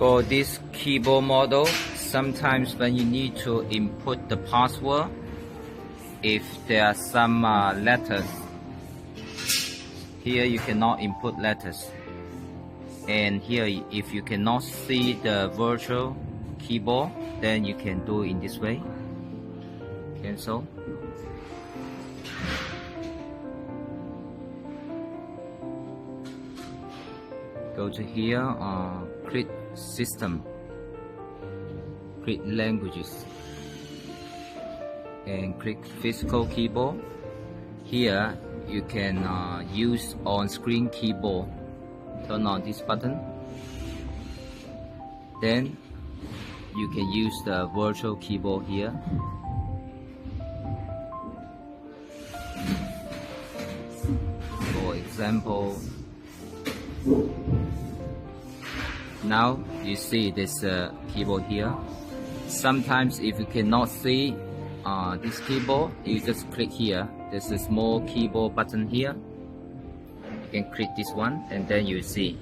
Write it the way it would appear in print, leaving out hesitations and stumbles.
For this keyboard model, sometimes when you need to input the password, if there are some letters, here you cannot input letters, and here if you cannot see the virtual keyboard, then you can do in this way. Cancel. Go to here, create system, create languages, and click physical keyboard. Here you can use on-screen keyboard. Turn on this button, then you can use the virtual keyboard here. For example, now you see this keyboard here. Sometimes if you cannot see this keyboard, you just click here. There's a small keyboard button here. You can click this one and then you see.